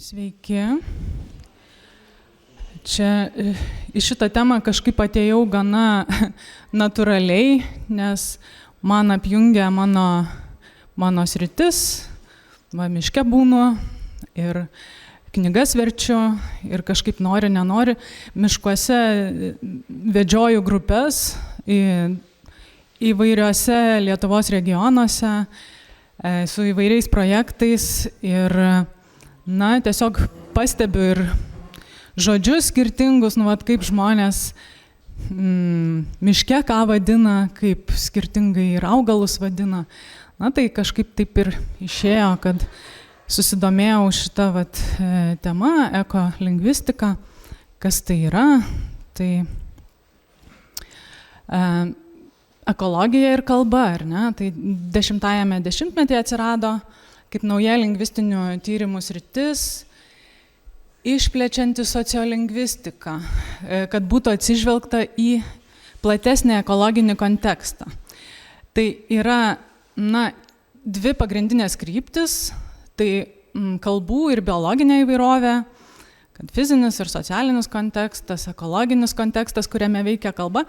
Sveiki. Čia į šitą temą kažkaip atėjau gana natūraliai, nes man apjungia mano sritis, miške būnu ir knygas verčiu ir kažkaip nenori, miškuose vedžioju grupes įvairiuose Lietuvos regionuose su įvairiais projektais ir tiesiog pastebiu ir žodžius skirtingus, kaip žmonės miške ką vadina, kaip skirtingai ir augalus vadina. Tai kažkaip taip ir išėjo, kad susidomėjau šitą temą, ekolingvistika, kas tai yra. Tai ekologija ir kalba, ar ne? Tai 10-ajame dešimtmetyje atsirado kaip nauja lingvistinių tyrimų sritis, išplečianti sociolingvistiką, kad būtų atsižvelgta į platesnį ekologinį kontekstą. Tai yra, dvi pagrindinės kryptis, tai kalbų ir biologinė įvairovė, kad fizinis ir socialinis kontekstas, ekologinis kontekstas, kuriame veikia kalba,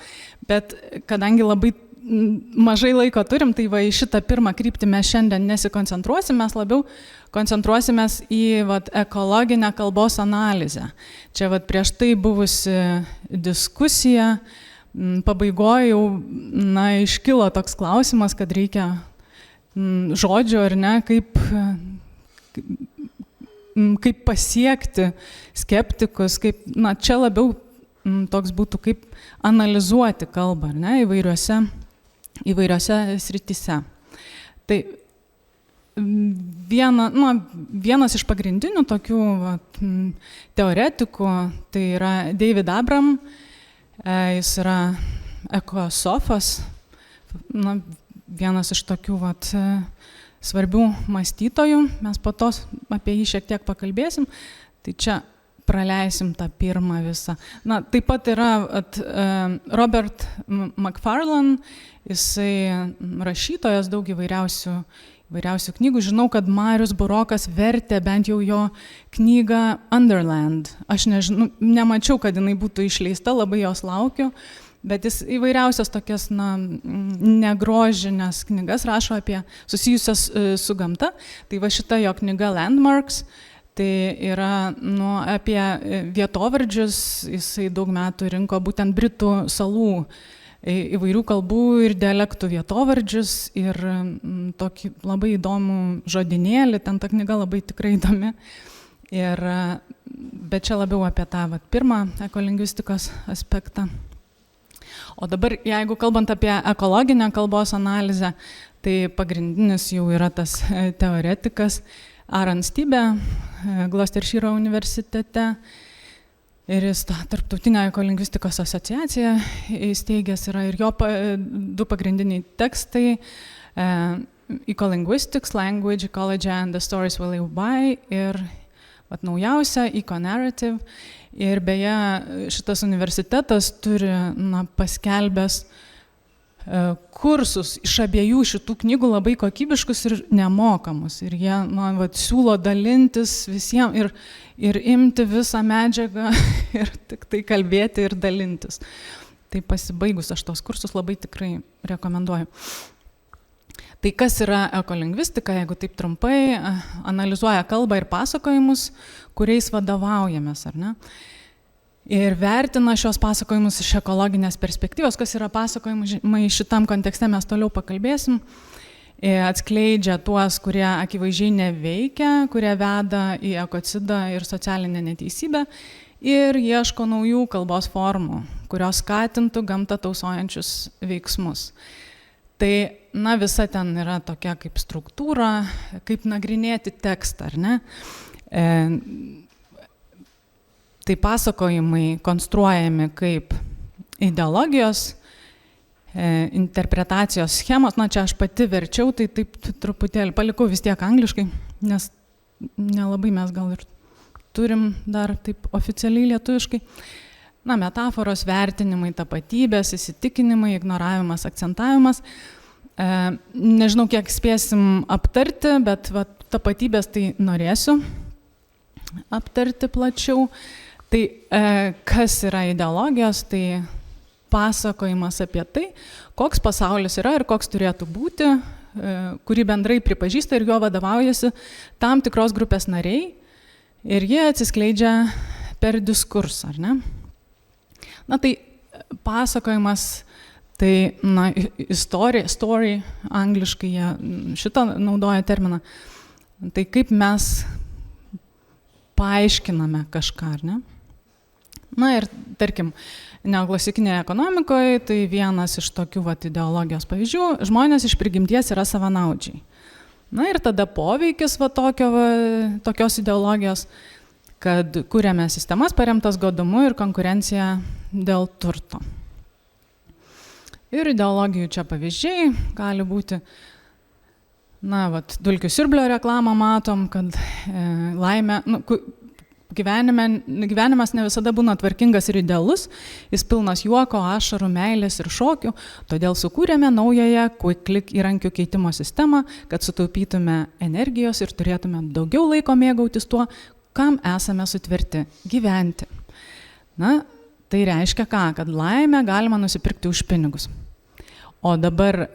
bet kadangi labai mažai laiko turim, tai į šitą pirmą kryptį mes šiandien nesikoncentruosim, mes labiau koncentruosimės į ekologinę kalbos analizę. Čia prieš tai buvusi diskusija, pabaigoje jau iškilo toks klausimas, kad reikia žodžių ar ne, kaip pasiekti skeptikus, čia labiau toks būtų kaip analizuoti kalbą, ar ne, įvairiose srityse. Tai vienas iš pagrindinių tokių teoretikų, tai yra David Abram, jis yra ekosofas, vienas iš tokių svarbių mąstytojų, mes po to apie jį šiek tiek pakalbėsim, tai čia praleisim tą pirmą visą. Taip pat yra Robert Macfarlane, jisai rašytojas, daug įvairiausių knygų. Žinau, kad Marius Burokas vertė bent jau jo knygą Underland. Aš nemačiau, kad jinai būtų išleista, labai jos laukiu, bet jis įvairiausias tokias negrožinės knygas rašo susijusias su gamta. Tai šita jo knyga Landmarks, tai yra apie vietovardžius, jisai daug metų rinko būtent Britų salų įvairių kalbų ir dialektų vietovardžius ir tokį labai įdomų žodynėlį, ten ta knyga labai tikrai įdomi. Bet čia labiau apie tą pirmą ekolingvistikos aspektą. O dabar, jeigu kalbant apie ekologinę kalbos analizę, tai pagrindinis jau yra tas teoretikas Aaron Stibbe, Gloucestershire universitete, ir jis tą Tarptautinę ekolingvistikos asociaciją įsteigęs yra, ir jo du pagrindiniai tekstai Ecolinguistics, Language, Ecology and the Stories We Live By, ir naujausia Econarrative. Ir beje, šitas universitetas turi paskelbęs kursus iš abiejų šitų knygų labai kokybiškus ir nemokamus. Ir jie siūlo dalintis visiems ir imti visą medžiagą ir tik tai kalbėti ir dalintis. Tai pasibaigus aš tos kursus labai tikrai rekomenduoju. Tai kas yra ekolingvistika, jeigu taip trumpai, analizuoja kalbą ir pasakojimus, kuriais vadovaujamės, ar ne? Ir vertina šios pasakojimus iš ekologinės perspektyvos, kas yra pasakojimai šitam kontekste, mes toliau pakalbėsim. Atskleidžia tuos, kurie akivaizdžiai neveikia, kurie veda į ekocidą ir socialinę neteisybę ir ieško naujų kalbos formų, kurios skatintų gamtą tausojančius veiksmus. Tai, visa ten yra tokia kaip struktūra, kaip nagrinėti tekstą, ar ne? Tai pasakojimai konstruojami kaip ideologijos, interpretacijos schemos. Čia aš pati verčiau, tai taip truputėlį palikau vis tiek angliškai, nes nelabai mes gal ir turim dar taip oficialiai lietuviškai. Metaforos, vertinimai, tapatybės, įsitikinimai, ignoravimas, akcentavimas. Nežinau, kiek spėsim aptarti, bet tapatybės tai norėsiu aptarti plačiau. Tai kas yra ideologijos, tai pasakojimas apie tai, koks pasaulis yra ir koks turėtų būti, kurį bendrai pripažįsta ir juo vadovaujasi tam tikros grupės nariai ir jie atsiskleidžia per diskursą, ar ne? Na tai pasakojimas, tai story, angliškai jie šitą naudoja terminą, tai kaip mes paaiškiname kažką, ar ne? Na ir tarkim, neoklasikinėje ekonomikoje, tai vienas iš tokių ideologijos pavyzdžių, žmonės iš prigimties yra savanaudžiai. Na ir tada poveikis tokios ideologijos, kad kuriame sistemas paremtas godumu ir konkurencija dėl turto. Ir ideologijų čia pavyzdžiai gali būti, dulkių siurblio reklamą matom, kad laimė, gyvenimas ne visada būna tvarkingas ir idealus, jis pilnas juoko, ašarų, meilės ir šokių, todėl sukūrėme naująją quick click įrankių keitimo sistemą, kad sutaupytume energijos ir turėtume daugiau laiko mėgautis tuo, kam esame sutverti - gyventi. Na, tai reiškia ką? Kad laimę galima nusipirkti už pinigus. O dabar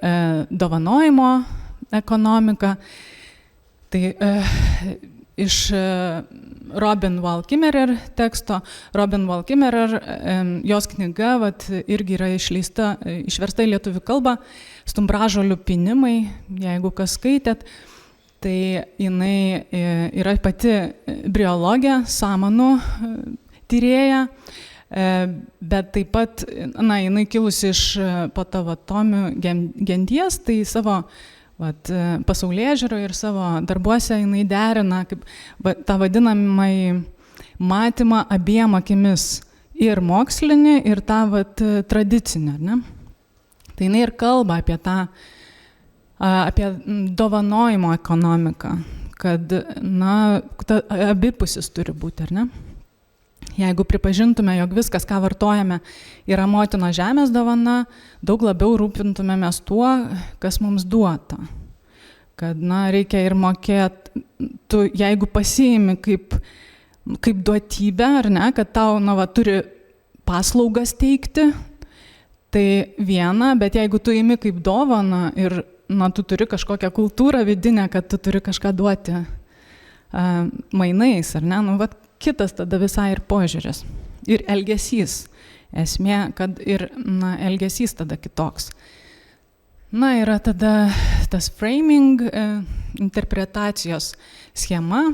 dovanojimo ekonomika, tai iš Robin Wall Kimmerer teksto. Robin Wall Kimmerer, jos knyga irgi yra išversta į lietuvių kalbą, Stumbražolių pinimai, jeigu kas skaitėt, tai jinai yra pati briologė, samanų tyrėja, bet taip pat, jinai kilusi iš potavotomių genties, tai savo pasaulėžiūrą ir savo darbuose jinai derina kaip tą vadinamąjį matymą abiem akimis, ir mokslinį, ir tą tradicinį, ne? Tai jinai ir kalba apie apie dovanojimo ekonomiką, kad abipusis turi būti, ar ne? Jeigu pripažintume, jog viskas, ką vartojame, yra motino žemės dovana, daug labiau rūpintumėmės tuo, kas mums duota. Kad, reikia ir mokėti, tu jeigu pasiimi kaip duotybę, ar ne, kad tau, turi paslaugas teikti, tai viena, bet jeigu tu imi kaip dovaną ir, tu turi kažkokią kultūrą vidinę, kad tu turi kažką duoti mainais, ar ne, kitas tada visai ir požiūris. Ir elgesys. Esmė, kad ir elgesys tada kitoks. Yra tada tas framing, interpretacijos schema.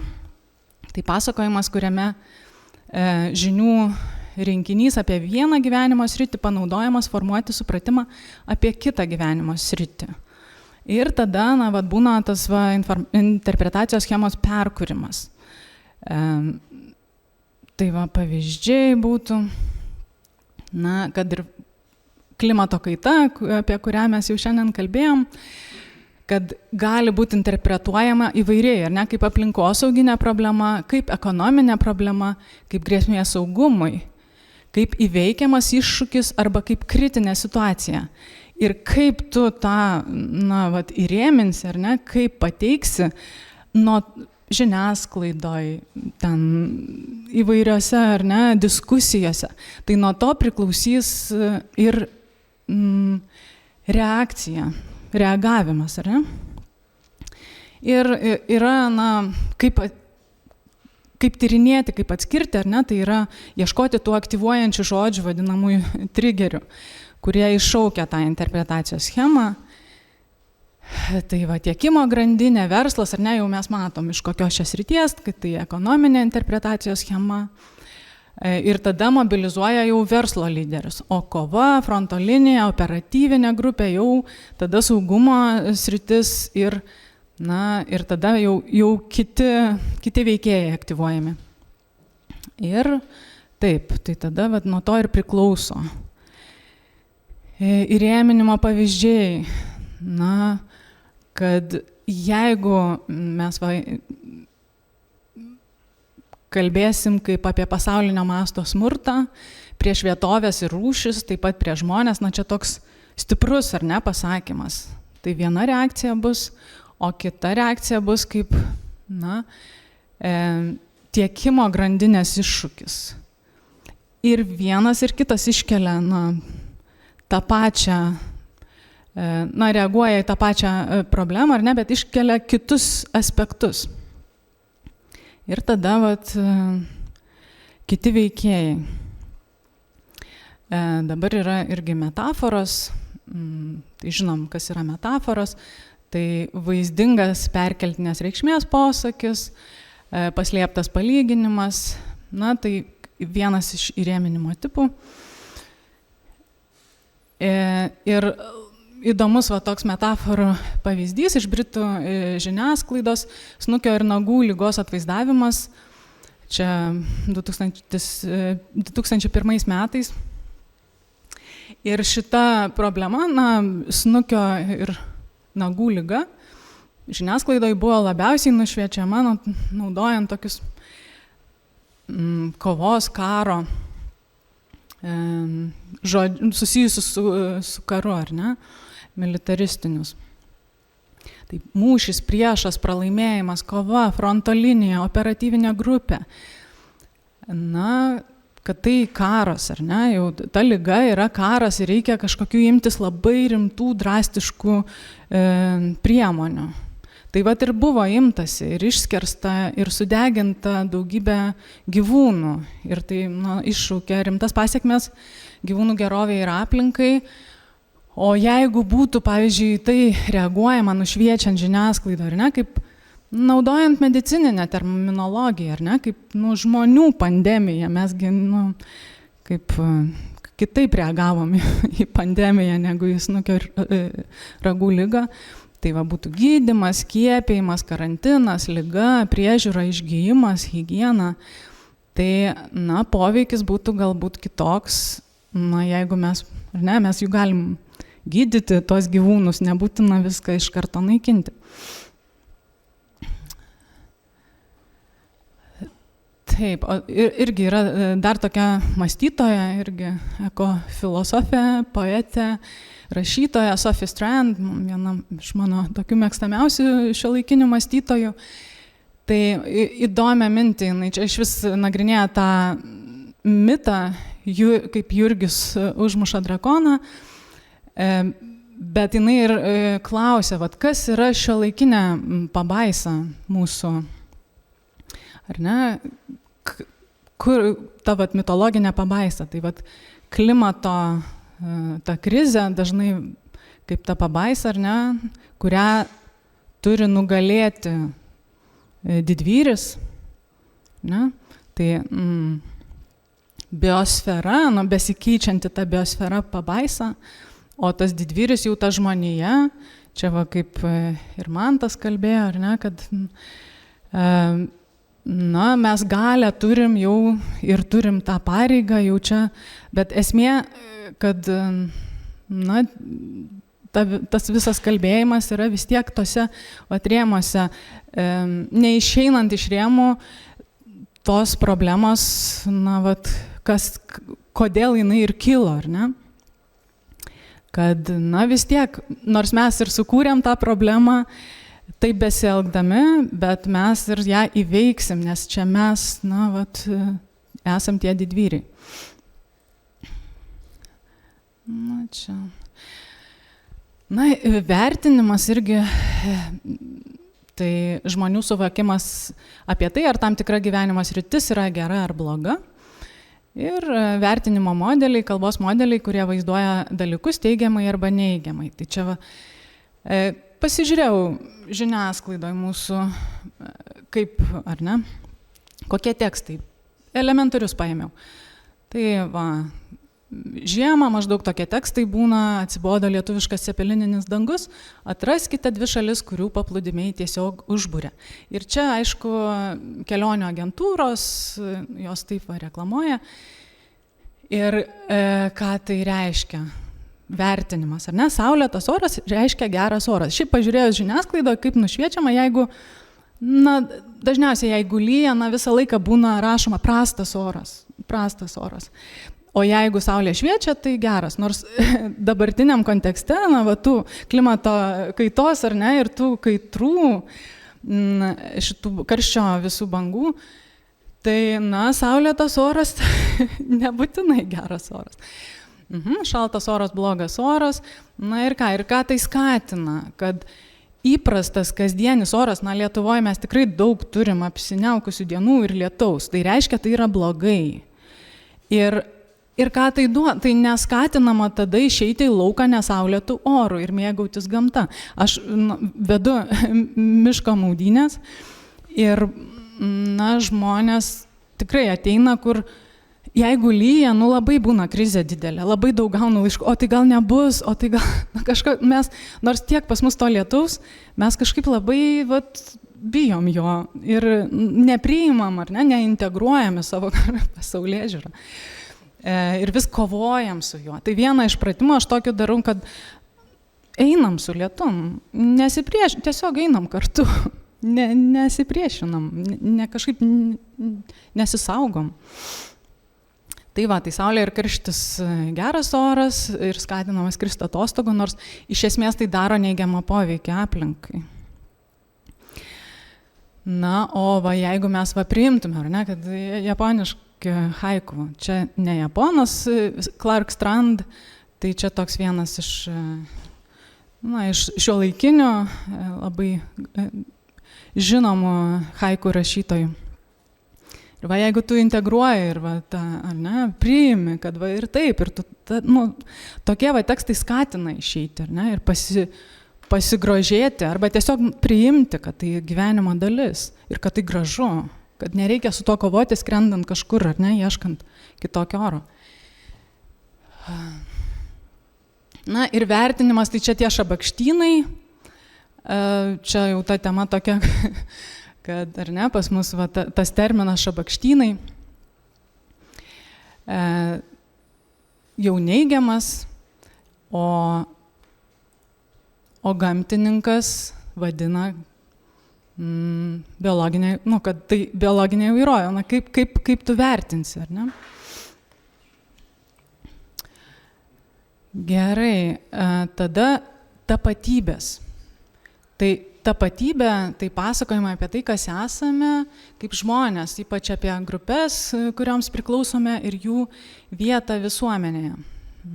Tai pasakojimas, kuriame žinių rinkinys apie vieną gyvenimo sritį panaudojamas formuoti supratimą apie kitą gyvenimo sritį. Ir tada būna tas interpretacijos schemos perkūrimas. Tai pavyzdžiai būtų, kad ir klimato kaita, apie kurią mes jau šiandien kalbėjom, kad gali būti interpretuojama įvairiai, ar ne, kaip aplinkosauginė problema, kaip ekonominė problema, kaip grėsmė saugumui, kaip įveikiamas iššūkis arba kaip kritinė situacija. Ir kaip tu tą, įrėminsi, ar ne, kaip pateiksi nuo žiniasklaidoj, ten įvairiose, ar ne, diskusijose. Tai nuo to priklausys ir reakcija, reagavimas, ar ne? Ir yra, kaip tyrinėti, kaip atskirti, ar ne, tai yra ieškoti tų aktyvuojančių žodžių, vadinamųjų trigerių, kurie iššaukia tą interpretacijos schemą. Tai tiekimo grandinė, verslas, ar ne, jau mes matom iš kokios šios srities, kad tai ekonominė interpretacijos schema. Ir tada mobilizuoja jau verslo lyderius. O kova, fronto linija, operatyvinė grupė, jau tada saugumo sritis ir tada jau kiti veikėjai aktyvuojami. Ir taip, tai tada nuo to ir priklauso. Įrėminimo pavyzdžiai, kad jeigu mes kalbėsim kaip apie pasaulinio masto smurtą prieš vietovės ir rūšis, taip pat prieš žmonės, čia toks stiprus, ar ne, pasakymas. Tai viena reakcija bus, o kita reakcija bus kaip, tiekimo grandinės iššūkis. Ir vienas ir kitas iškelia tą pačią, reaguoja į tą pačią problemą, ar ne, bet iškelia kitus aspektus. Ir tada kiti veikėjai. Dabar yra irgi metaforos, tai žinom, kas yra metaforos, tai vaizdingas perkeltinės reikšmės posakis, paslėptas palyginimas, tai vienas iš įrėminimo tipų. Ir įdomus toks metaforų pavyzdys iš britų žiniasklaidos, snukio ir nagų ligos atvaizdavimas, čia 2001 metais. Ir šita problema, snukio ir nagų liga, žiniasklaidoje buvo labiausiai nušviečiama, naudojant tokius kovos, karo, susijusius su karu, ar ne, militaristinius. Tai mūšis, priešas, pralaimėjimas, kova, fronto linija, operatyvinė grupė. Kad tai karas, ar ne, jau ta liga yra karas ir reikia kažkokių imtis labai rimtų, drastiškų priemonių. Tai ir buvo imtasi ir išskersta ir sudeginta daugybė gyvūnų. Ir tai iššaukė rimtas pasiekmes gyvūnų gerovei ir aplinkai. O jeigu būtų, pavyzdžiui, tai reaguojama nušviečiant žiniasklaidą, ar ne, kaip naudojant medicininę terminologiją, ar ne, kaip žmonių pandemija, mesgi kaip kitaip reagavom į pandemiją negu į snukio ir ragų ligą, tai būtų gydymas, skiepijimas, karantinas, liga, priežiūra, išgyjimas, higiena, tai poveikis būtų galbūt kitoks, jeigu mes, ar ne, mes jų galim gydyti tuos gyvūnus, nebūtina viską iš karto naikinti. Taip, irgi yra dar tokia mąstytoja, irgi ekofilosofė, poetė, rašytoja Sophie Strand, viena iš mano tokių mėgstamiausių šiuolaikinių mąstytojų. Tai įdomią mintį, jinai čia iš vis nagrinėja tą mitą, kaip Jurgis užmuša drakoną, bet jinai ir klausia, kas yra šiuolaikinė pabaisa mūsų, ar ne, kur ta mitologinė pabaisa, tai klimato ta krizė dažnai kaip ta pabaisa, ar ne, kurią turi nugalėti didvyris, ne, tai biosfera, besikeičianti ta biosfera pabaisa, o tas didvyris jau ta žmonija, čia kaip ir Mantas kalbėjo, ar ne, kad mes galę turim jau ir turim tą pareigą jau čia, bet esmė, kad tas visas kalbėjimas yra vis tiek tose rėmuose, neišeinant iš rėmų tos problemos, kodėl jinai ir kilo, ar ne? Kad, vis tiek, nors mes ir sukūrėm tą problemą, taip besielgdami, bet mes ir ją įveiksim, nes čia mes, esam tie didvyriai. Čia. Vertinimas irgi, tai žmonių suvokimas apie tai, ar tam tikra gyvenimo sritis yra gera ar bloga. Ir vertinimo modeliai, kalbos modeliai, kurie vaizduoja dalykus teigiamai arba neigiamai. Tai čia pasižiūrėjau žiniasklaidoje mūsų, kaip, ar ne, kokie tekstai, elementarius paėmiau. Tai žiemą maždaug tokie tekstai būna, atsibodo lietuviškas cepelininis dangus, atraskite 2 šalis, kurių paplūdimiai tiesiog užburia. Ir čia, aišku, kelionių agentūros, jos taip reklamuoja. Ir ką tai reiškia? Vertinimas, ar ne? Saulėtas oras reiškia geras oras. Šiaip pažiūrėjus žiniasklaidoje, kaip nušviečiama, jeigu, dažniausiai jeigu lyja, visą laiką būna rašoma prastas oras. O jeigu saulė šviečia, tai geras. Nors dabartiniam kontekste, tų klimato kaitos, ar ne, ir tų kaitrų, šitų karščio visų bangų, Tai, na, saulėtas oras nebūtinai geras oras. Šaltas oras, blogas oras. Na ir ką tai skatina, kad įprastas kasdienis oras, na, Lietuvoje mes tikrai daug turim apsiniaukusių dienų ir lietaus, tai reiškia, tai yra blogai. Ir ką tai duoda, tai neskatinama tada išeiti į lauką nesaulėtų orų ir mėgautis gamta. Aš vedu miško maudynės ir, na, žmonės tikrai ateina, kur jeigu lyja, nu labai būna krizė didelė, labai daug gauna laiškų, o tai gal nebus, o tai gal kažką, mes, nors tiek pas mus to lietaus, mes kažkaip labai bijom jo ir nepriimam, ar ne, neintegruojam į savo pasaulėžiūrą. Ir vis kovojam su juo. Tai vieną iš pratimų aš tokį darau, kad einam su lietum, tiesiog einam kartu, nesipriešinam, kažkaip nesisaugom. Tai va, tai saulė ir karštis geras oras ir skatinamas skristi atostogų, nors iš esmės tai daro neigiamą poveikį aplinkai. Na, o va, jeigu mes priimtume, ar ne, kad japoniški haiku, čia ne japonas, Clark Strand, tai čia toks vienas iš šiuolaikinių labai žinomų haiku rašytojų. Ir va, jeigu tu integruoji ir va, priimi, kad va, ir taip, ir tokie va, tekstai skatina išeiti, ar ne, ir pasigrožėti, arba tiesiog priimti, kad tai gyvenimo dalis ir kad tai gražu, kad nereikia su to kovoti, skrendant kažkur, ar ne, ieškant kitokio oro. Na ir vertinimas, tai čia tie šabakštynai, čia jau ta tema tokia, kad, ar ne, pas mus va, tas terminas šabakštynai jau neigiamas, o gamtininkas vadina biologinė, kad tai biologinė įvairovė, na, kaip tu vertinsi, ar ne? Gerai, tada tapatybės. Tai tapatybė, tai pasakojama apie tai, kas esame, kaip žmonės, ypač apie grupės, kurioms priklausome ir jų vietą visuomenėje.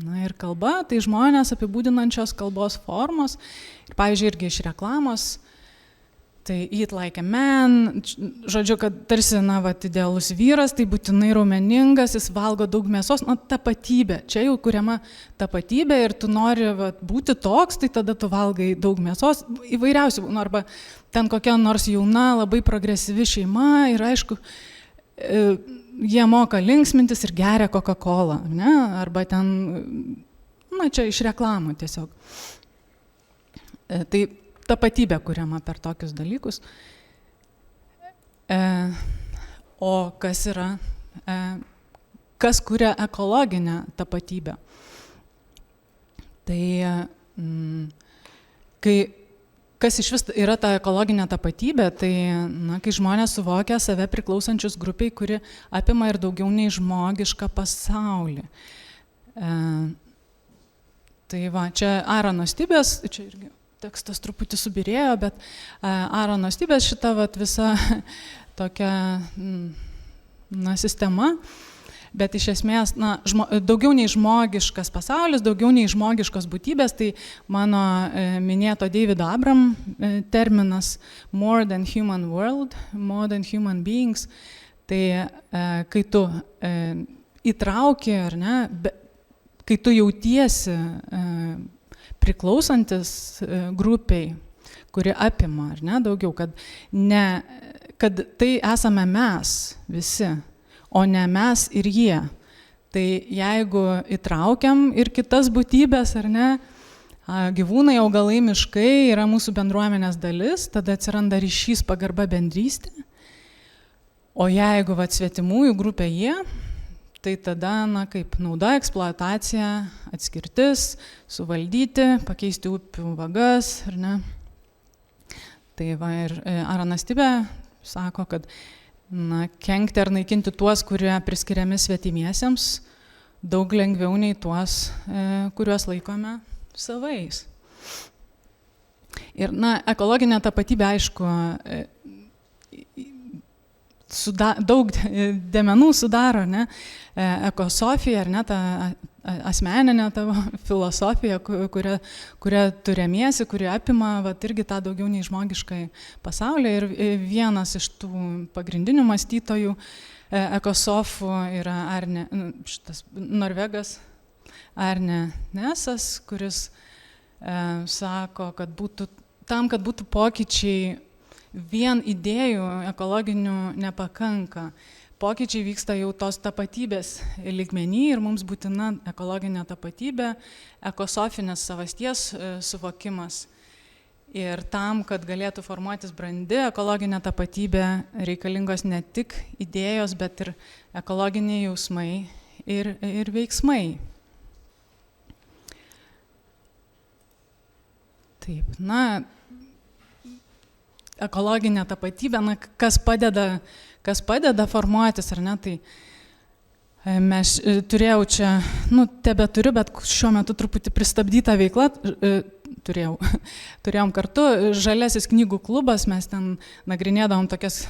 Na ir kalba, tai žmonės apibūdinančios kalbos formos, ir pavyzdžiui, irgi iš reklamos, tai eat like a man, žodžiu, kad tarsi, na, va, idealus vyras, tai būtinai raumeningas, jis valgo daug mėsos, na, tapatybė, čia jau kuriama tapatybė ir tu nori va, būti toks, tai tada tu valgai daug mėsos, įvairiausių, arba ten kokia nors jauna, labai progresyvi šeima ir aišku, jie moka linksmintis ir geria Coca-Cola, ne, arba ten, na, čia iš reklamų tiesiog. Tai tapatybė kuriama per tokius dalykus. O kas yra, kas kuria ekologinę tapatybę? Tai kas iš vis yra ta ekologinė tapatybė, tai na, kai žmonės suvokia save priklausančius grupiai, kuri apima ir daugiau nei žmogišką pasaulį. Tai va, čia Aarono Stibės, čia irgi tekstas truputį subirėjo, bet Aarono Stibės šita vat, visa tokia sistema, bet iš esmės daugiau nei žmogiškas pasaulis, daugiau nei žmogiškos būtybės, tai mano minėto Davido Abram terminas more than human world, more than human beings, tai kai tu įtrauki, ar ne, kai tu jautiesi priklausantis grupiai, kuri apima, ar ne, daugiau, kad tai esame mes visi, o ne mes ir jie. Tai jeigu įtraukiam ir kitas būtybės, ar ne, gyvūnai, augalai, miškai yra mūsų bendruomenės dalis, tada atsiranda ryšys, pagarba, bendrystė. O jeigu svetimųjų grupė jie, tai tada, na, kaip nauda, eksploatacija, atskirtis, suvaldyti, pakeisti upių vagas, ar ne. Tai va ir Aaronas Stibė sako, kad na, kenkti ar naikinti tuos, kurie priskiriami svetimiesiems, daug lengviau nei tuos, kuriuos laikome savais. Ir, na, ekologinė tapatybė, aišku, daug dėmenų sudaro, ne, ekosofija, ar ne, ta asmeninė tavo filosofija, kurią tu remiesi, kuri apima vat, irgi tą daugiau nei žmogiškai pasaulį. Ir vienas iš tų pagrindinių mąstytojų ekosofų yra šitas norvegas Arne Nesas, kuris sako, kad kad būtų pokyčiai vien idėjų ekologinių nepakanka. Pokyčiai vyksta jau tos tapatybės lygmenį ir mums būtina ekologinė tapatybė, ekosofinės savasties suvokimas. Ir tam, kad galėtų formuotis brandi ekologinė tapatybė, reikalingos ne tik idėjos, bet ir ekologiniai jausmai ir veiksmai. Taip, ekologinė tapatybė, kas padeda formuotis, ar ne, tai mes turėjau čia, tebeturiu, bet šiuo metu truputį pristabdyta veikla, turėjom kartu Žaliasis knygų klubas, mes ten nagrinėdavom tokias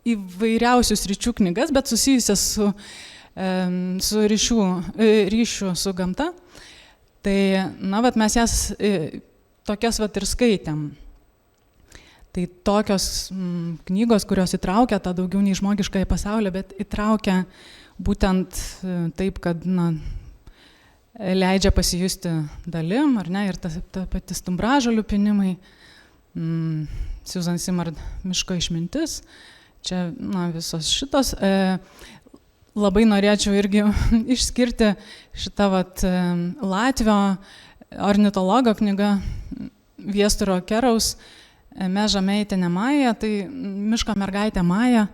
įvairiausius ryčių knygas, bet susijusias su ryšiu su gamta. Tai, vat mes jas tokias vat ir skaitėm. Tai tokios knygos, kurios įtraukia tą daugiau nei žmogiškąjį pasaulį, bet įtraukia būtent taip, kad leidžia pasijusti dalim, ar ne, ir ta pati Stumbražolių pinimai, Susan Simard Miško išmintis, čia visos šitos. Labai norėčiau irgi išskirti šitą vat Latvio ornitologo knyga Viesturo Keraus Meža Meitinė Maja, tai Miško mergaitė Maja.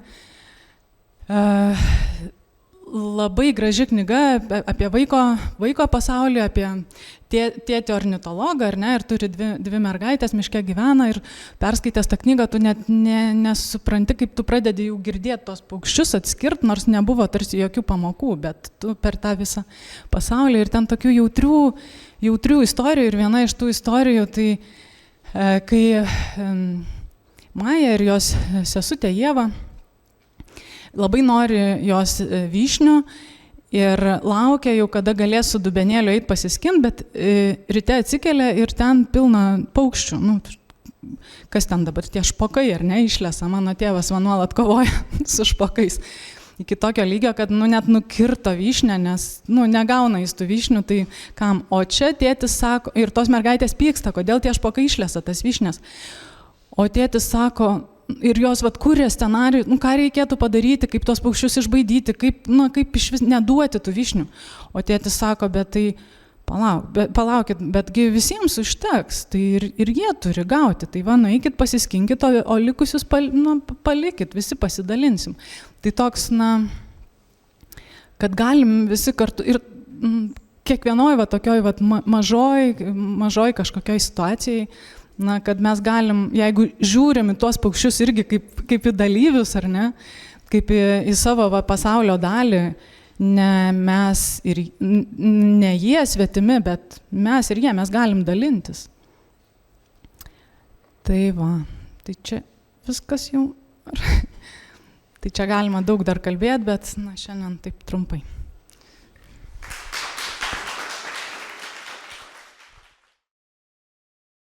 Labai graži knyga apie vaiko pasaulį, apie tėtį ornitologą, ar ne, ir turi dvi mergaitės, miške gyvena, ir perskaitęs tą knygą, tu net nesupranti, kaip tu pradedi jau girdėti tos paukščius, atskirt, nors nebuvo tarsi jokių pamokų, bet tu per tą visą pasaulį ir ten tokių jautrių istorijų, ir viena iš tų istorijų, tai kai Maja ir jos sesutė Ieva labai nori jos vyšnių ir laukia jau, kada galės su dubenėliu eiti pasiskinti, bet ryte atsikelia ir ten pilna paukščių. Kas ten dabar, tie špokai, ar ne, išlesa, mano tėvas nuolat kovoja su špokais. Iki tokio lygio, kad net nukirto vyšnę, nes negauna jis tų vyšnių, tai kam. O čia tėtis sako, ir tos mergaitės pyksta, kodėl tie špokai išlesa tas vyšnės. O tėtis sako, ir jos kūrė scenarijų, ką reikėtų padaryti, kaip tos paukščius išbaidyti, kaip išvis neduoti tų vyšnių. O tėtis sako, bet tai palaukit, betgi visiems užteks, tai ir jie turi gauti. Tai nueikit, pasiskinkit, o likusius palikit, visi pasidalinsim. Tai toks, kad galim visi kartu ir kiekvienoj tokioj mažoj kažkokioj situacijai, kad mes galim, jeigu žiūrim į tuos paukščius irgi kaip į dalyvius, ar ne, kaip į savo pasaulio dalį, ne jie svetimi, bet mes ir jie, mes galim dalintis. Tai tai čia viskas jau. Tai čia galima daug dar kalbėti, bet šiandien taip trumpai.